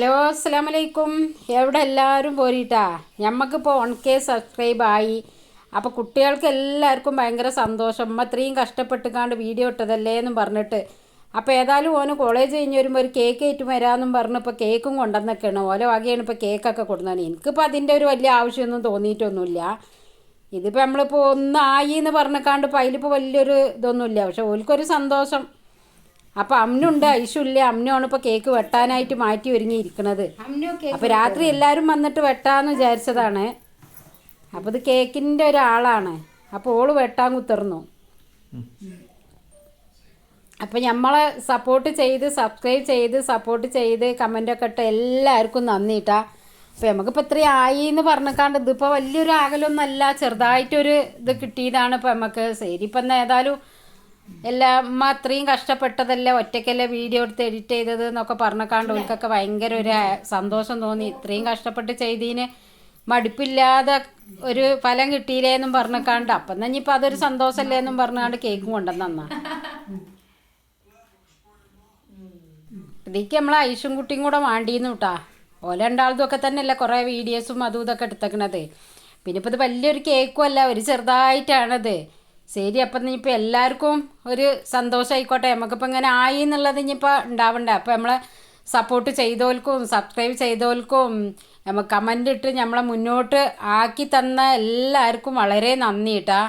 Hello അസ്സലാമലൈക്കും. എവിടെ എല്ലാവരും പോരിട്ടാ ഞമ്മക്കിപ്പോൾ 1K സബ്സ്ക്രൈബായി. അപ്പോൾ കുട്ടികൾക്ക് എല്ലാവർക്കും ഭയങ്കര സന്തോഷം. അമ്മ അത്രയും കഷ്ടപ്പെട്ടുകാണ്ട് വീഡിയോ ഇട്ടതല്ലേ എന്നും പറഞ്ഞിട്ട്. അപ്പോൾ ഏതായാലും ഓന് കോളേജ് കഴിഞ്ഞ് വരുമ്പോൾ ഒരു കേക്ക് ആയിട്ട് വരാമെന്നും പറഞ്ഞ് ഇപ്പോൾ കേക്കും കൊണ്ടുവന്നൊക്കെയാണ്. ഓരോ വകയാണ് ഇപ്പോൾ കേക്കൊക്കെ കൊടുക്കുന്നത്. എനിക്കിപ്പോൾ അതിൻ്റെ ഒരു വലിയ ആവശ്യമൊന്നും തോന്നിയിട്ടൊന്നുമില്ല. ഇതിപ്പോൾ നമ്മളിപ്പോൾ ഒന്നായി എന്ന് പറഞ്ഞേക്കാണ്ട് ഇപ്പോൾ അതിലിപ്പോൾ വലിയൊരു ഇതൊന്നുമില്ല. പക്ഷെ ഓൽക്കൊരു സന്തോഷം. അപ്പോൾ അമ്നുണ്ട്, ഐശുല്ല. അമ്നുവാണ് ഇപ്പോൾ കേക്ക് വെട്ടാനായിട്ട് മാറ്റി ഒരുങ്ങിയിരിക്കുന്നത്. അപ്പോൾ രാത്രി എല്ലാവരും വന്നിട്ട് വെട്ടാന്ന് വിചാരിച്ചതാണ്. അപ്പോൾ ഇത് കേക്കിൻ്റെ ഒരാളാണ്. അപ്പോൾ ഓള് വെട്ടാൻ കുത്തിർന്നു. അപ്പോൾ നമ്മളെ സപ്പോർട്ട് ചെയ്ത് സബ്സ്ക്രൈബ് ചെയ്ത് സപ്പോർട്ട് ചെയ്ത് കമൻ്റൊക്കെ ഇട്ട് എല്ലാവർക്കും നന്ദിട്ടാ. അപ്പോൾ നമുക്കിപ്പോൾ ഇത്രയും ആയി എന്ന് പറഞ്ഞേക്കാണ്ട് ഇതിപ്പോൾ വലിയൊരു ആകലൊന്നുമല്ല, ചെറുതായിട്ടൊരു ഇത് കിട്ടിയതാണ്. ഇപ്പോൾ നമുക്ക് ശരി ഇപ്പം ഏതായാലും അമ്മ അത്രയും കഷ്ടപ്പെട്ടതല്ലേ, ഒറ്റയ്ക്കല്ലേ വീഡിയോ എടുത്ത് എഡിറ്റ് ചെയ്തത് എന്നൊക്കെ പറഞ്ഞേക്കാണ്ട് ഓൽക്കൊക്കെ ഭയങ്കര ഒരു സന്തോഷം തോന്നി. ഇത്രയും കഷ്ടപ്പെട്ട് ചെയ്തതിന് മടുപ്പില്ലാതെ ഒരു ഫലം കിട്ടിയില്ലേ എന്നും പറഞ്ഞേക്കാണ്ട് അപ്പം തന്നെ ഇപ്പം അതൊരു സന്തോഷമല്ലേ എന്നും പറഞ്ഞാണ്ട് കേക്കും കൊണ്ടുവന്നാ. ഇതിക്ക് നമ്മളെ ഐശും കുട്ടിയും കൂടെ വാണ്ടിന്ന് കേട്ടാ. ഓല രണ്ടാളതൊക്കെ തന്നെയല്ലേ കുറേ വീഡിയോസും അതും ഇതൊക്കെ എടുത്തേക്കണത്. പിന്നെ ഇപ്പോൾ ഇത് വലിയൊരു കേക്കും അല്ല, ഒരു ചെറുതായിട്ടാണത്. ശരി, അപ്പം ഇനിയിപ്പോൾ എല്ലാവർക്കും ഒരു സന്തോഷമായിക്കോട്ടെ. നമുക്കിപ്പോൾ ഇങ്ങനെ ആയി എന്നുള്ളത് ഇനിയിപ്പോൾ ഉണ്ടാവണ്ടേ. അപ്പോൾ നമ്മളെ സപ്പോർട്ട് ചെയ്തോൽക്കും സബ്സ്ക്രൈബ് ചെയ്തോൽക്കും നമുക്ക് കമൻ്റ് ഇട്ട് നമ്മളെ മുന്നോട്ട് ആക്കി തന്ന എല്ലാവർക്കും വളരെ നന്ദി കേട്ടാ.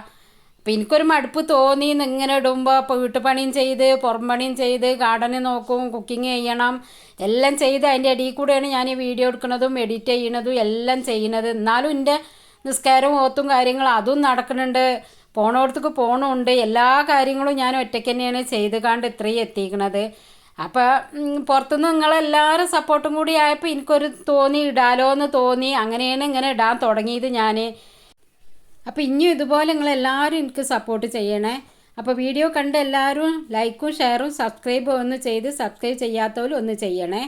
അപ്പം എനിക്കൊരു മടുപ്പ് തോന്നി ഇങ്ങനെ ഇടുമ്പോൾ. ഇപ്പോൾ വീട്ടുപണിയും ചെയ്ത് പുറം പണിയും ചെയ്ത് ഗാർഡന് നോക്കും, കുക്കിംഗ് ചെയ്യണം, എല്ലാം ചെയ്ത് അതിൻ്റെ ഇടയിൽ കൂടെയാണ് ഞാൻ ഈ വീഡിയോ എടുക്കുന്നതും എഡിറ്റ് ചെയ്യണതും എല്ലാം ചെയ്യുന്നത്. എന്നാലും എൻ്റെ നിസ്കാരവും ഓത്തും കാര്യങ്ങളും അതും നടക്കുന്നുണ്ട്, പോണോടത്തേക്ക് പോകണമുണ്ട്. എല്ലാ കാര്യങ്ങളും ഞാൻ ഒറ്റയ്ക്ക് തന്നെയാണ് ചെയ്ത് കണ്ട് ഇത്രയും എത്തിക്കണത്. അപ്പോൾ പുറത്തുനിന്ന് നിങ്ങളെല്ലാവരും സപ്പോർട്ടും കൂടി ആയപ്പോൾ എനിക്കൊരു തോന്നി ഇടാലോ എന്ന് തോന്നി. അങ്ങനെയാണ് ഇങ്ങനെ ഇടാൻ തുടങ്ങിയത് ഞാൻ. അപ്പോൾ ഇനിയും ഇതുപോലെ നിങ്ങളെല്ലാവരും എനിക്ക് സപ്പോർട്ട് ചെയ്യണേ. അപ്പോൾ വീഡിയോ കണ്ട് എല്ലാവരും ലൈക്കും ഷെയറും സബ്സ്ക്രൈബും ഒന്ന് ചെയ്ത് സബ്സ്ക്രൈബ് ചെയ്യാത്തവരും ഒന്ന് ചെയ്യണേ.